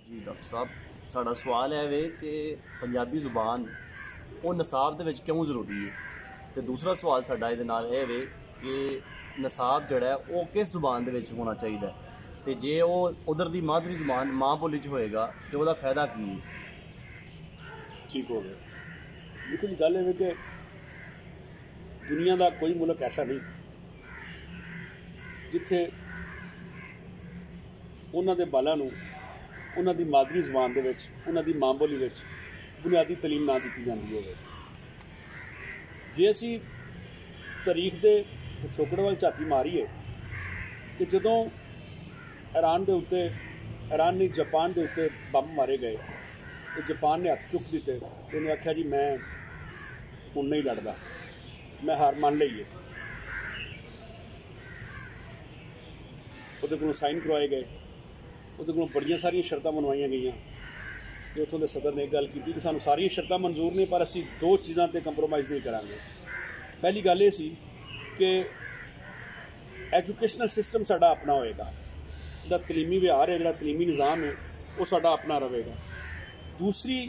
जी doctor साहब, साडा सवाल है वे कि पंजाबी ज़ुबान वो निसाब दे विच क्यों ज़रूरी है। तो दूसरा सवाल साडा इहदे नाल इह वे कि निसाब जिहड़ा है वो किस ज़ुबान दे विच होना चाहिए, तो जे वो उधर दी मादरी ज़ुबान माँ बोली च होएगा तो उसदा फायदा की है। ठीक हो गया। देखो जी, गल है कि दुनिया का कोई मुल्क ऐसा नहीं जिथे उन्होंने बालों उन्होंने मादरी जबान के उन्होंने माँ बोली बुनियादी तलीम ना दी जाती हो। जे असी तारीख के पिछोकड़ वाल झाती मारीए तो जदों ईरान के उत्ते ईरान नहीं जापान के उत्ते बंब मारे गए तो जापान ने हथ चुक दिते तो उन्हें आख्या जी मैं हुण नहीं लड़दा, मैं हार मान ली है। वो साइन करवाए गए, वो बड़िया सारिया शर्तां मनवाइया गई तो उतों के सदर ने एक गल की कि सानू सारिया शर्तां मंजूर ने पर असी दो चीज़ों पर कंप्रोमाइज़ नहीं करांगे। पहली गल ये सी कि एजुकेशनल सिस्टम साडा अपना होएगा, जो तलीमी व्यवहार है, जो तलीमी निज़ाम है वो साडा अपना रहेगा। दूसरी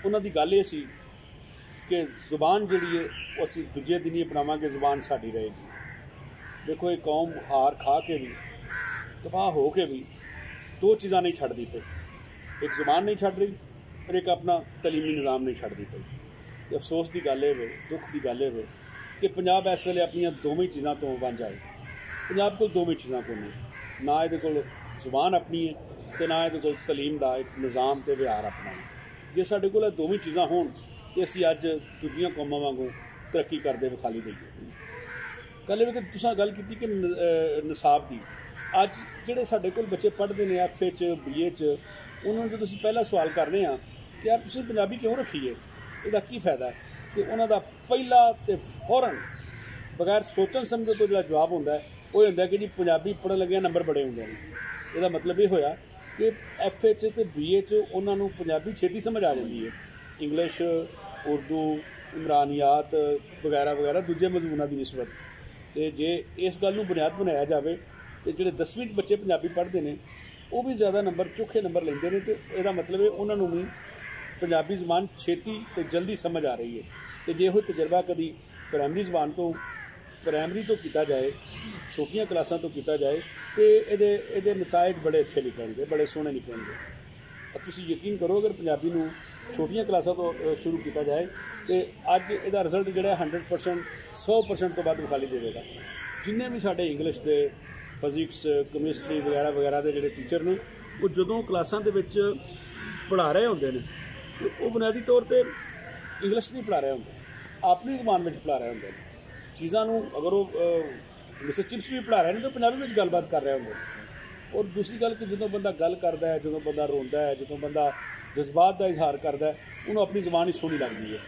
उन्होंने गल ये सी कि जुबान जिहड़ी है वो असी दूजे दिन ही अपनावांगे, जुबान साडी रहेगी। देखो ये कौम हार खा के भी तबाह हो के भी दो चीज़ा नहीं छड्डदी पई, एक जुबान नहीं छड्ड रही और एक अपना तलीमी निज़ाम नहीं छड्डदी पई। तो अफसोस की गल है, दुख की गल है कि पंजाब इस वेले अपनी दोवें चीज़ों तो वांझा है। पंजाब को दोवें चीज़ों को नहीं, ना ये कोल जुबान अपनी है तो ना ये कोल तलीम का एक निज़ाम तो व्यवहार अपना है। जे साडे कोल दोवें चीज़ां होण तो असीं अज दूजियां कौमां वांगू तरक्की करदे विखाली दईए। गल कि तुसां गल कीती कि निसाब की, अज जिहड़े साडे कोल बच्चे पढ़दे ने FA च BA च, उन्होंने जो तुसीं पहला सवाल करने कि यार तुसीं पंजाबी क्यों रखी है, इहदा की फायदा है, तो उन्हां दा पहला तो फौरन बगैर सोचन समझो तो जो जवाब होंदा है वो होंदा कि जी पंजाबी पढ़न लगे नंबर बड़े होंदे ने। इहदा मतलब ये होया कि FA च ते BA च उन्हां नूं पंजाबी छेती समझ आ जाती है, इंग्लिश उर्दू इमरानियात वगैरह वगैरह दूजे मजमूनों की निस्बत। तो जे इस गल नूं बुनियाद बनाया जाए तो जो 10वीं बच्चे पंजाबी पढ़ते हैं वो भी ज़्यादा नंबर चोखे नंबर लेंदे ने, तो यदा मतलब है उन्होंने भी पंजाबी ज़बान छेती तो जल्दी समझ आ रही है। तो जे कोई तजर्बा कभी प्राइमरी ज़बान तो प्राइमरी तो किया जाए, छोटियां क्लासां तो किया जाए तो ये नतायज बड़े अच्छे निकलेंगे, बड़े सोहने निकलेंगे। तुसीं यकीन करो अगर पंजाबी नूं छोटियां क्लासां तो शुरू किया जाए तो अज इहदा रिजल्ट जिहड़ा 100% 100% तो वध विखाली देगा। जिन्ने भी साडे इंग्लिश के फिजिक्स कैमिस्ट्री वगैरह वगैरह के जोड़े टीचर ने वो जदों क्लासां दे विच पढ़ा रहे होंदे ने तो वो बुनियादी तौर पर इंग्लिश नहीं पढ़ा रहे होंदे, अपनी ज़बान में पढ़ा रहे होंदे चीज़ों नूं। अगर वो मिस्टर चिप्स भी पढ़ा रहे हैं तो पंजाबी में गलबात कर रहे होंगे। और दूसरी गल कि जो बंदा गल करता है, जो बंदा रोंदा है, जो बंदा जज्बात का इजहार करता है उन्होंने अपनी ज़बान ही सोहनी लगती है।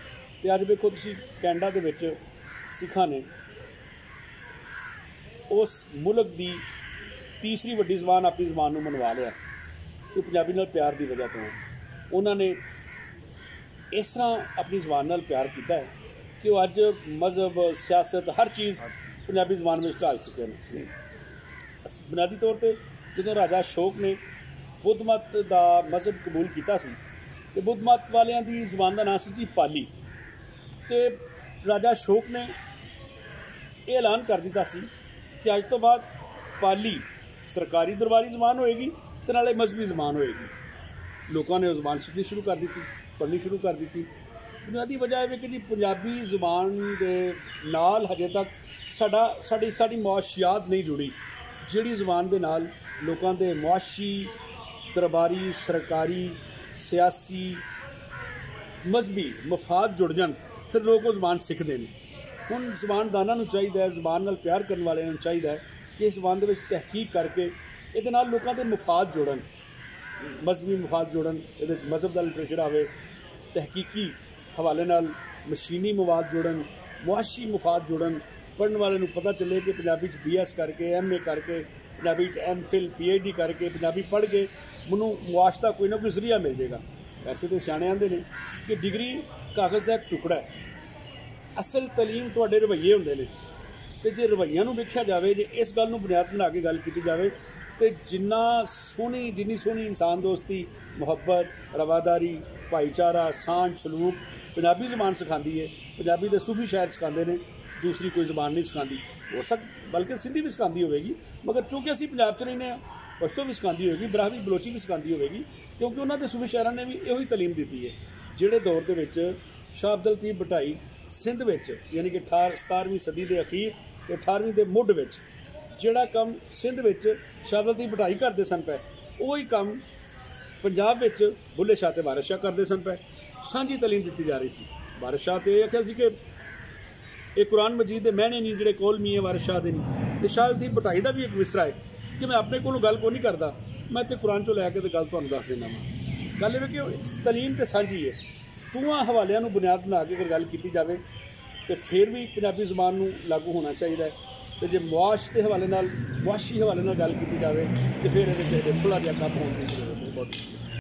तो अज देखो तुसीं कैनेडा दे विच सिखां ने उस मुल्क की तीसरी वड्डी ज़बान अपनी ज़बान नूं मनवा लिया, तो पंजाबी नाल प्यार की वजह तो उन्होंने इस तरह अपनी ज़बान नाल प्यार किया है कि वो अज मज़हब सियासत हर चीज़ पंजाबी ज़बान में ढाल चुके हैं। बुनियादी तौर पर जो राजा अशोक ने बुद्ध मत का मज़हब कबूल किया तो बुद्ध मत वालियां दी ज़बान का नाम सी जी पाली। तो राजा अशोक ने यह ऐलान कर दिता सी कि अज तो बाद पाली सरकारी दरबारी ज़बान होएगी तो नाले मजहबी ज़बान होएगी। लोगों ने ज़बान सीखनी शुरू कर दी, पढ़नी शुरू कर दी। बुनियादी वजह है कि जी पंजाबी ज़बान के नाल हजे तक साड़ी मुआशियात नहीं जुड़ी, जिहड़ी ज़बान के नाल लोगों के मुआशी दरबारी सरकारी सियासी मजहबी मफाद जुड़ जान, फिर लोग वो ज़बान सीखते हैं। हुण ज़बानदानां नूं चाहिए, ज़बान नाल प्यार करने वाले नूं चाहिए कि इस ज़बान दे विच तहकीक करके इहदे नाल लोकां दे मफाद जुड़न, मजहबी मफाद जुड़न, इहदे मजहब दा लिटरेचर आवे, तहकीकी हवाले नाल मशीनी मवाद जुड़न, मुआशी मफाद जुड़न। पढ़ने वाले नूं पता चले कि पंजाबी BS करके MA करके पंजाबी MPhil PhD करके पंजाबी पढ़ के मैनूं मुआश दा कोई ना कोई जरिया मिल जाएगा। वैसे तो सियाणे आंदे ने कि डिग्री कागज़ का एक टुकड़ा है, असल तलीम तुहाडे रवैये हुंदे ने। तो जे रवैया वेख्या जाए, जे इस गल नूं बुनियाद बना के गल की जाए ਤੇ ਜਿੰਨੀ ਸੋਹਣੀ ਇਨਸਾਨ ਦੋਸਤੀ, ਮੁਹੱਬਤ, ਰਵਾਦਾਰੀ, ਭਾਈਚਾਰਾ, ਸਾਂਝ, ਸਲੂਕ ਪੰਜਾਬੀ ਜ਼ੁਬਾਨ ਸਿਖਾਉਂਦੀ ਹੈ। ਪੰਜਾਬੀ ਦੇ ਸੂਫੀ ਸ਼ਾਇਰ ਸਿਖਾਉਂਦੇ ਨੇ, ਦੂਸਰੀ ਕੋਈ ਜ਼ੁਬਾਨ ਨਹੀਂ ਸਿਖਾਉਂਦੀ। ਬਲਕਿ ਸਿੰਧੀ ਵੀ ਸਿਖਾਉਂਦੀ ਹੋਵੇਗੀ, ਮਗਰ ਚੂँਕਿ ਅਸੀਂ ਪੰਜਾਬ 'ਚ ਰਹਿੰਦੇ ਹਾਂ, ਪਸ਼ਤੋ ਵੀ ਸਿਖਾਉਂਦੀ ਹੋਵੇਗੀ, ਬਰਾਹਵੀ ਬਲੋਚੀ ਵੀ ਸਿਖਾਉਂਦੀ ਹੋਵੇਗੀ, ਕਿਉਂਕਿ ਉਹਨਾਂ ਦੇ ਸੂਫੀ ਸ਼ਾਇਰਾਂ ਨੇ ਵੀ ਇਹੋ ਹੀ ਤਾਲੀਮ ਦਿੱਤੀ ਹੈ। ਜਿਹੜੇ ਦੌਰ ਦੇ ਵਿੱਚ ਸ਼ਾਹ ਅਬਦੁਲ ਲਤੀਫ ਭਟਾਈ ਸਿੰਧ ਵਿੱਚ, ਯਾਨੀ ਕਿ 17ਵੀਂ ਸਦੀ ਦੇ ਅਖੀਰ ਤੇ 18ਵੀਂ ਦੇ ਮੁੱਢ ਵਿੱਚ ਜਿਹੜਾ ਕੰਮ ਸਿੰਧ ਵਿੱਚ ਸ਼ਾਹ ਅਬਦੁਲ ਲਤੀਫ ਭਟਾਈ ਕਰਦੇ ਸਨ ਪਏ, ਉਹੀ ਕੰਮ ਪੰਜਾਬ ਵਿੱਚ ਬੁੱਲੇ ਸ਼ਾਹ ਤੇ ਵਾਰਿਸ ਸ਼ਾਹ ਕਰਦੇ ਸਨ ਪਏ। ਸਾਂਝੀ ਤਾਲੀਮ ਦਿੱਤੀ ਜਾ ਰਹੀ ਸੀ। ਵਾਰਿਸ ਸ਼ਾਹ ਤੇ ਇਹ ਆਖਿਆ ਸੀ ਕਿ ਇਹ ਕੁਰਾਨ ਮਜੀਦ ਦੇ ਮਹੀਨੇ ਨਹੀਂ ਜਿਹੜੇ ਕੋਲਮੀ ਹੈ ਵਾਰਿਸ ਸ਼ਾਹ ਦੇ ਨਹੀਂ। ਤੇ ਸ਼ਾਹ ਲਤੀਫ ਭਟਾਈ ਦਾ ਵੀ ਇੱਕ ਵਿਸਰਾ ਹੈ ਕਿ ਮੈਂ ਆਪਣੇ ਕੋਲੋਂ ਗੱਲ ਕੋਈ ਨਹੀਂ ਕਰਦਾ, ਮੈਂ ਤੇ ਕੁਰਾਨ ਚੋਂ ਲੈ ਕੇ ਤੇ ਗੱਲ ਤੁਹਾਨੂੰ ਦੱਸ ਦਿੰਦਾ ਵਾਂ। ਗੱਲ ਇਹ ਕਿ ਤਾਲੀਮ ਤੇ ਸਾਂਝੀ ਹੈ। ਦੋਵਾਂ ਹਵਾਲਿਆਂ ਨੂੰ ਬੁਨਿਆਦ ਬਣਾ ਕੇ ਅਗਰ ਗੱਲ ਕੀਤੀ ਜਾਵੇ ਤੇ ਫਿਰ ਵੀ ਪੰਜਾਬੀ ਜ਼ੁਬਾਨ ਨੂੰ ਲਾਗੂ ਹੋਣਾ ਚਾਹੀਦਾ ਹੈ। ਤੇ ਜੇ ਮੁਆਸ਼ ਦੇ ਹਵਾਲੇ ਨਾਲ, ਮੁਆਸ਼ੀ ਹਵਾਲੇ ਨਾਲ ਗੱਲ ਕੀਤੀ ਜਾਵੇ ਤੇ ਫਿਰ ਇਹਦੇ ਥੋੜ੍ਹਾ ਜਿਹਾ ਕੰਮ ਹੋਣ ਦੀ ਜ਼ਰੂਰਤ ਹੈ। ਬਹੁਤ